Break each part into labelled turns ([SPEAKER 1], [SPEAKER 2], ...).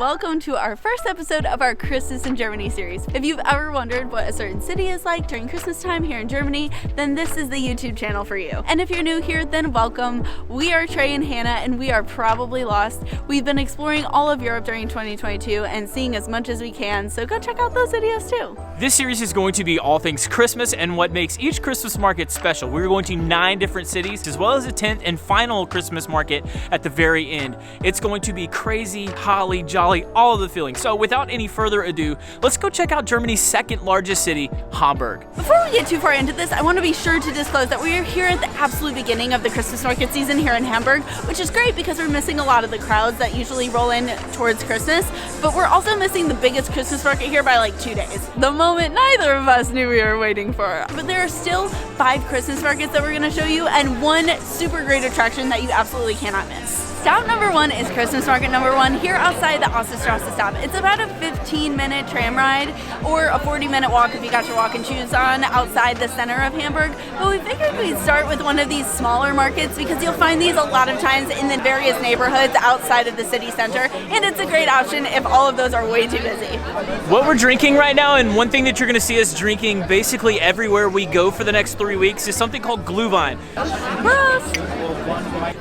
[SPEAKER 1] Welcome to our first episode of our Christmas in Germany series. If you've ever wondered what a certain city is like during Christmas time here in Germany, then this is the YouTube channel for you. And if you're new here, then welcome. We are Trey and Hannah, and we are probably lost. We've been exploring all of Europe during 2022 and seeing as much as we can, so go check out those videos too.
[SPEAKER 2] This series is going to be all things Christmas and what makes each Christmas market special. We're going to 9 different cities, as well as a 10th and final Christmas market at the very end. It's going to be crazy, holly, jolly, all of the feelings. So without any further ado, let's go check out Germany's second largest city, Hamburg.
[SPEAKER 1] Before we get too far into this, I want to be sure to disclose that we are here at the absolute beginning of the Christmas market season here in Hamburg, which is great because we're missing a lot of the crowds that usually roll in towards Christmas, but we're also missing the biggest Christmas market here by like 2 days. The moment neither of us knew we were waiting for. But there are still 5 Christmas markets that we're going to show you and one super great attraction that you absolutely cannot miss. Stop number 1 is Christmas market number 1 here outside the Osterstraße stop. It's about a 15-minute tram ride or a 40-minute walk if you got your walking shoes on outside the center of Hamburg. But we figured we'd start with one of these smaller markets because you'll find these a lot of times in the various neighborhoods outside of the city center, and it's a great option if all of those are way too busy.
[SPEAKER 2] What we're drinking right now, and one thing that you're going to see us drinking basically everywhere we go for the next 3 weeks, is something called Glühwein.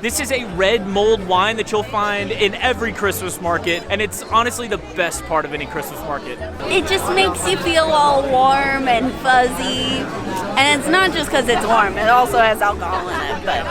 [SPEAKER 2] This is a red mulled wine that you'll find in every Christmas market, and it's honestly the best part of any Christmas market.
[SPEAKER 1] It just makes you feel all warm and fuzzy, and it's not just because it's warm, it also has alcohol in it. But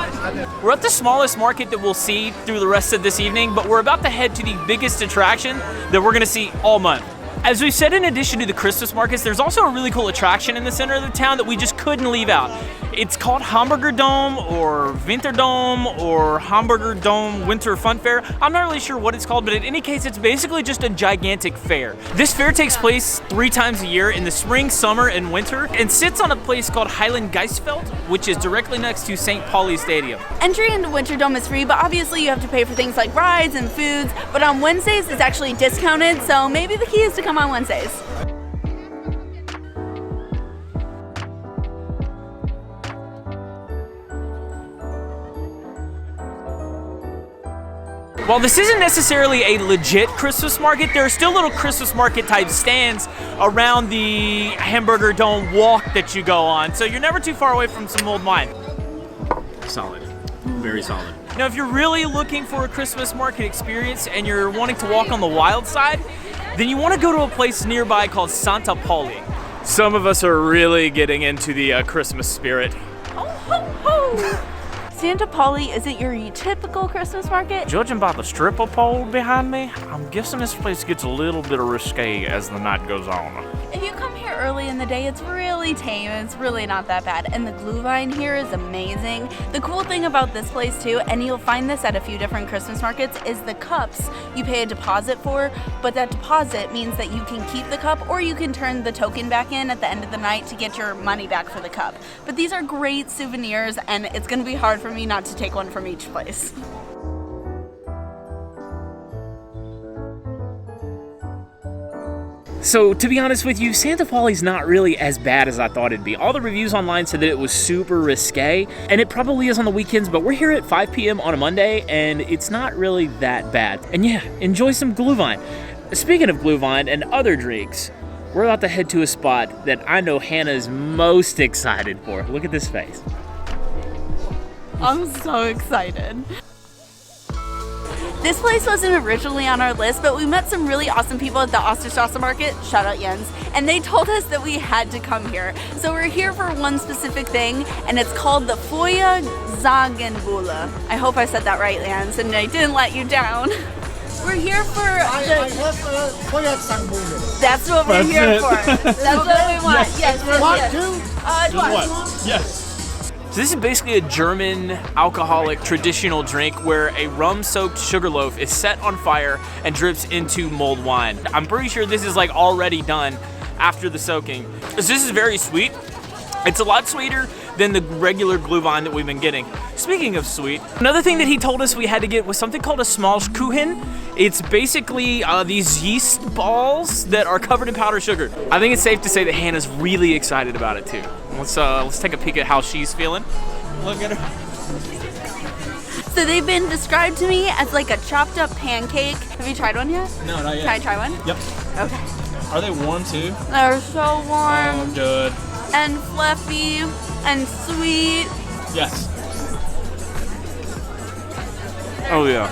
[SPEAKER 2] we're at the smallest market that we'll see through the rest of this evening, but we're about to head to the biggest attraction that we're going to see all month. As we said, in addition to the Christmas markets, there's also a really cool attraction in the center of the town that we just couldn't leave out. It's called Hamburger Dom or Winterdom or Hamburger Dom Winter Fun Fair. I'm not really sure what it's called, but in any case, it's basically just a gigantic fair. This fair takes place 3 times a year in the spring, summer, and winter, and sits on a place called Highland Geisfeld, which is directly next to St. Pauli Stadium.
[SPEAKER 1] Entry into Winterdom is free, but obviously you have to pay for things like rides and foods, but on Wednesdays it's actually discounted, so maybe the key is to come on Wednesdays.
[SPEAKER 2] While this isn't necessarily a legit Christmas market, there are still little Christmas market type stands around the Hamburger Dome walk that you go on, so you're never too far away from some mulled wine.
[SPEAKER 3] Solid, very solid.
[SPEAKER 2] Now, if you're really looking for a Christmas market experience and you're wanting to walk on the wild side, then you want to go to a place nearby called Santa Pauli. Some of us are really getting into the Christmas spirit.
[SPEAKER 1] Ho, ho, ho! Santa Pauli isn't your typical Christmas market.
[SPEAKER 2] Judging by the stripper pole behind me, I'm guessing this place gets a little bit risque as the night goes on.
[SPEAKER 1] If you come here early in the day, it's really tame and it's really not that bad. And the Glühwein here is amazing. The cool thing about this place too, and you'll find this at a few different Christmas markets, is the cups you pay a deposit for, but that deposit means that you can keep the cup or you can turn the token back in at the end of the night to get your money back for the cup. But these are great souvenirs, and it's gonna be hard for me not to take one from each place.
[SPEAKER 2] So, to be honest with you, Santa Pauli's not really as bad as I thought it'd be. All the reviews online said that it was super risque, and it probably is on the weekends, but we're here at 5 p.m. on a Monday, and it's not really that bad. And yeah, enjoy some Glühwein. Speaking of Glühwein and other drinks, we're about to head to a spot that I know Hannah's most excited for. Look at this face.
[SPEAKER 1] I'm so excited. This place wasn't originally on our list, but we met some really awesome people at the Osterstraße market, shout out Jens, and they told us that we had to come here. So we're here for one specific thing, and it's called the FEUERZANGENBOWLE. I hope I said that right, Jens, and I didn't let you down. We're here for
[SPEAKER 4] I have FEUERZANGENBOWLE.
[SPEAKER 1] That's what we're here for. That's what we want. Yes.
[SPEAKER 4] Twice.
[SPEAKER 3] Yes.
[SPEAKER 2] So this is basically a German alcoholic traditional drink where a rum-soaked sugar loaf is set on fire and drips into mulled wine. I'm pretty sure this is like already done after the soaking. So this is very sweet. It's a lot sweeter than the regular Glühwein that we've been getting. Speaking of sweet, another thing that he told us we had to get was something called a SCHMALZKUCHEN. It's basically these yeast balls that are covered in powdered sugar. I think it's safe to say that Hannah's really excited about it too. Let's take a peek at how she's feeling. Look at her.
[SPEAKER 1] So they've been described to me as like a chopped up pancake. Have you tried one yet?
[SPEAKER 3] No, not yet.
[SPEAKER 1] Can I try one?
[SPEAKER 3] Yep.
[SPEAKER 1] Okay.
[SPEAKER 3] Are they warm too?
[SPEAKER 1] They're so warm
[SPEAKER 3] Oh, good.
[SPEAKER 1] and fluffy and sweet.
[SPEAKER 3] Yes.
[SPEAKER 2] Oh yeah.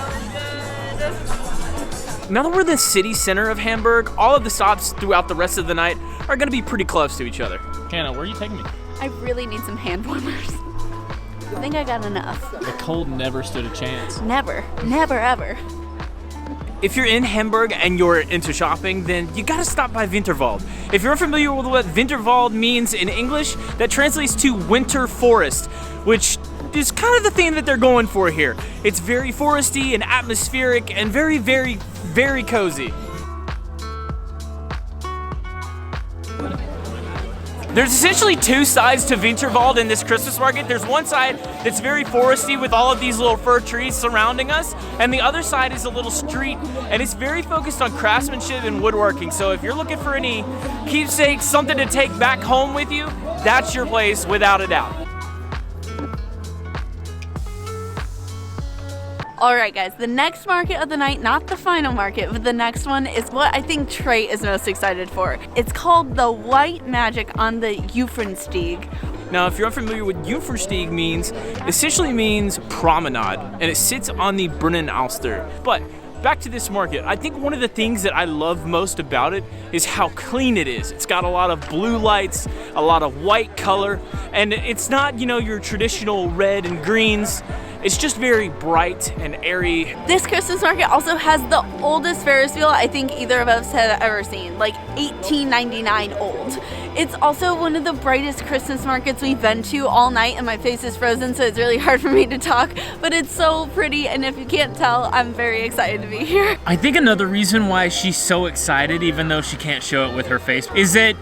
[SPEAKER 2] Now that we're in the city center of Hamburg, all of the stops throughout the rest of the night are going to be pretty close to each other.
[SPEAKER 3] Hannah, where are you taking me?
[SPEAKER 1] I really need some hand warmers. I think I got enough.
[SPEAKER 3] The cold never stood a chance.
[SPEAKER 1] Never, never, ever.
[SPEAKER 2] If you're in Hamburg and you're into shopping, then you gotta stop by Winterwald. If you're unfamiliar with what Winterwald means in English, that translates to winter forest, which is kind of the theme that they're going for here. It's very foresty and atmospheric and very, very, very cozy. There's essentially two sides to Winterwald in this Christmas market. There's one side that's very foresty with all of these little fir trees surrounding us, and the other side is a little street, and it's very focused on craftsmanship and woodworking. So if you're looking for any keepsakes, something to take back home with you, that's your place without a doubt.
[SPEAKER 1] Alright guys, the next market of the night, not the final market, but the next one is what I think Trey is most excited for. It's called the White Magic on the Jungfernsteig.
[SPEAKER 2] Now, if you're unfamiliar with Jungfernsteig means, essentially means promenade, and it sits on the Brunnenalster. But back to this market, I think one of the things that I love most about it is how clean it is. It's got a lot of blue lights, a lot of white color, and it's not, you know, your traditional red and greens. It's just very bright and airy.
[SPEAKER 1] This Christmas market also has the oldest Ferris wheel I think either of us have ever seen, like 1899 old. It's also one of the brightest Christmas markets we've been to all night, and my face is frozen, so it's really hard for me to talk, but it's so pretty, and if you can't tell, I'm very excited to be here.
[SPEAKER 2] I think another reason why she's so excited, even though she can't show it with her face, is that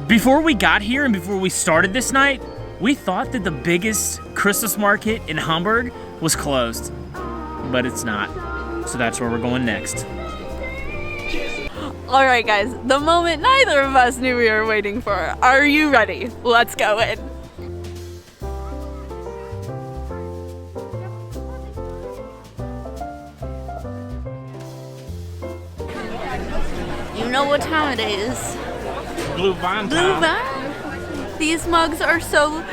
[SPEAKER 2] before we got here and before we started this night, we thought that the biggest Christmas market in Hamburg was closed, but it's not. So that's where we're going next.
[SPEAKER 1] All right, guys, the moment neither of us knew we were waiting for. Are you ready? Let's go in. You know what time it is.
[SPEAKER 3] Blue Vine
[SPEAKER 1] Blue
[SPEAKER 3] time.
[SPEAKER 1] Vine. These mugs are so,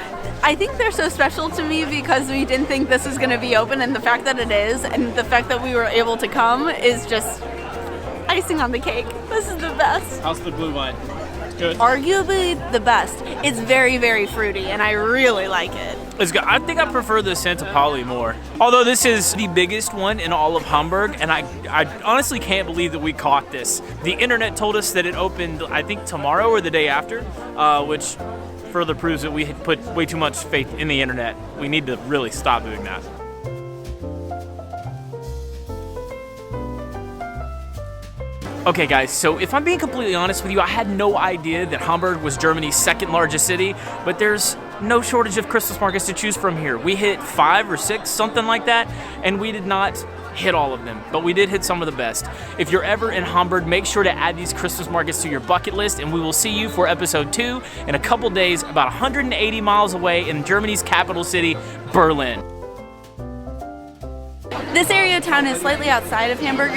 [SPEAKER 1] I think they're so special to me because we didn't think this was going to be open, and the fact that it is, and the fact that we were able to come is just icing on the cake. This is the best.
[SPEAKER 3] How's the Blue Vine? It's good.
[SPEAKER 1] Arguably the best. It's very, very fruity, and I really like it.
[SPEAKER 2] It's good. I think I prefer the scent of Pauli more. Although this is the biggest one in all of Hamburg, and I honestly can't believe that we caught this. The internet told us that it opened, I think, tomorrow or the day after, which further proves that we had put way too much faith in the internet. We need to really stop doing that. Okay guys, so if I'm being completely honest with you, I had no idea that Hamburg was Germany's second largest city, but there's no shortage of Christmas markets to choose from here. We hit 5 or 6, something like that, and we did not hit all of them, but we did hit some of the best. If you're ever in Hamburg, make sure to add these Christmas markets to your bucket list, and we will see you for episode 2 in a couple days, about 180 miles away in Germany's capital city, Berlin.
[SPEAKER 1] This area of town is slightly outside of Hamburg.